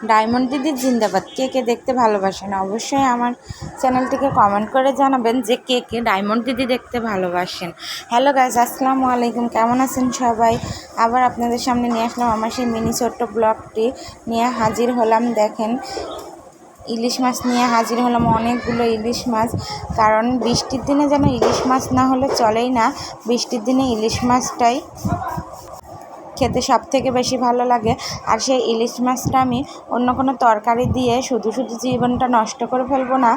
Diamond দিদি জিন্দাবাদ। কে কে দেখতে ভালোবাসেন অবশ্যই আমার চ্যানেলটিকে কমেন্ট করে জানাবেন যে কে কে ডায়মন্ড দিদি দেখতে ভালোবাসেন। হ্যালো গাইজ, আসসালামু আলাইকুম। কেমন আছেন সবাই? আবার আপনাদের সামনে নিয়ে আসলাম আমার সেই মিনি ছোট্ট ব্লগটি নিয়ে হাজির হলাম। দেখেন, ইলিশ মাছ নিয়ে হাজির হলাম, অনেকগুলো ইলিশ মাছ। কারণ বৃষ্টির দিনে যেন ইলিশ মাছ না হলে চলেই না। বৃষ্টির দিনে ইলিশ মাছটাই খেতে সব থেকে বেশি ভালো লাগে। আর সেই ইলিশ মাছটা আমি অন্য কোনো তরকারি দিয়ে শুধু শুধু জীবনটা নষ্ট করে ফেলবো না।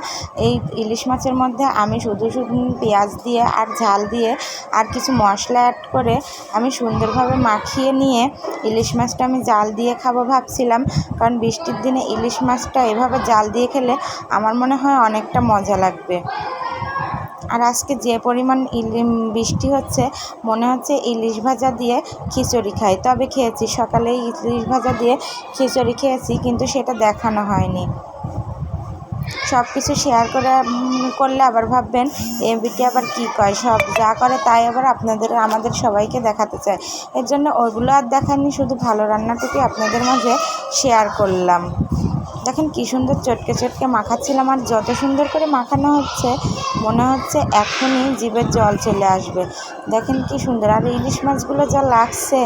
এই ইলিশ মাছের মধ্যে আমি শুধু শুধু পেঁয়াজ দিয়ে আর ঝাল দিয়ে আর কিছু মশলা অ্যাড করে আমি সুন্দরভাবে মাখিয়ে নিয়ে ইলিশ মাছটা আমি জাল দিয়ে খাবো ভাবছিলাম। কারণ বৃষ্টির দিনে ইলিশ মাছটা এভাবে জাল দিয়ে খেলে আমার মনে হয় অনেকটা মজা লাগবে। আর আজকে যে পরিমাণ বৃষ্টি হচ্ছে, মনে হচ্ছে ইলিশ ভাজা দিয়ে খিচুড়ি খাই। তবে খেয়েছি সকালে, ইলিশ ভাজা দিয়ে খিচুড়ি খেয়েছি, কিন্তু সেটা দেখানো হয়নি। সব কিছু শেয়ার করলে আবার ভাববেন এমবিটি আবার কী কয়, সব যা করে তাই আবার আমাদের সবাইকে দেখাতে চায়। এর জন্য ওইগুলো আর দেখাননি, শুধু ভালো রান্নাটুকুই আপনাদের মাঝে শেয়ার করলাম। দেখেন কী সুন্দর চটকে চটকে মাখাচ্ছিলাম, আর যত সুন্দর করে মাখানো হচ্ছে মনে হচ্ছে এখনই জিভের জল চলে আসবে। দেখেন কি সুন্দর, আর ইলিশ মাছগুলো যা লাগছে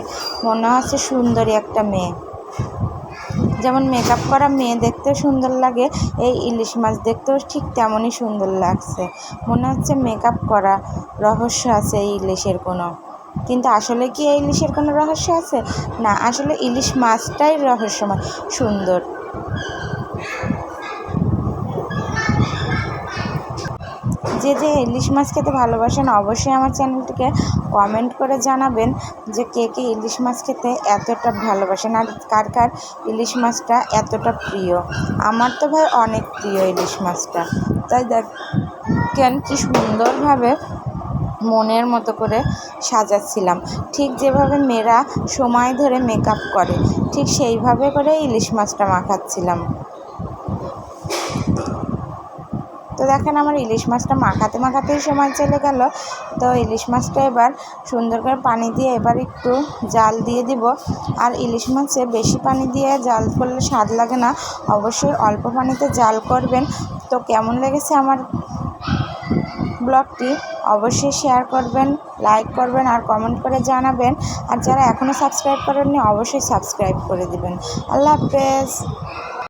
মনে হচ্ছে সুন্দরী একটা মেয়ে। যেমন মেকআপ করা মেয়ে দেখতেও সুন্দর লাগে, এই ইলিশ মাছ দেখতেও ঠিক তেমনই সুন্দর লাগছে। মনে হচ্ছে মেকআপ করা, রহস্য আছে এই ইলিশের কোনো। কিন্তু আসলে কি এই ইলিশের কোনো রহস্য আছে? না, আসলে ইলিশ মাছটাই রহস্যময় সুন্দর। যে যে ইলিশ মাছ খেতে ভালোবাসেন অবশ্যই আমার চ্যানেলটিকে কমেন্ট করে জানাবেন যে কে কে ইলিশ মাছ খেতে এতটা ভালোবাসেন, আর কার কার ইলিশ মাছটা এতটা প্রিয়। আমার তো ভাই অনেক প্রিয় ইলিশ মাছটা। তাই দেখেন কি সুন্দরভাবে মনের মতো করে সাজাচ্ছিলাম। ঠিক যেভাবে মেয়েরা সময় ধরে মেকআপ করে, ঠিক সেইভাবে করে ইলিশ মাছটা মাখাচ্ছিলাম। তো দেখেন আমার ইলিশ মাছটা মাখাতেই সময় চলে গেল। তো ইলিশ মাছটা এবার সুন্দর করে পানি দিয়ে এবার একটু জাল দিয়ে দিব। আর ইলিশ মাছে বেশি পানি দিয়ে জাল করলে স্বাদ লাগে না, অবশ্যই অল্প পানিতে জাল করবেন। তো কেমন লেগেছে আমার ব্লগটি অবশ্যই শেয়ার করবেন, লাইক করবেন আর কমেন্ট করে জানাবেন। আর যারা এখনও সাবস্ক্রাইব করেননি অবশ্যই সাবস্ক্রাইব করে দিবেন। আল্লাহ হাফেজ।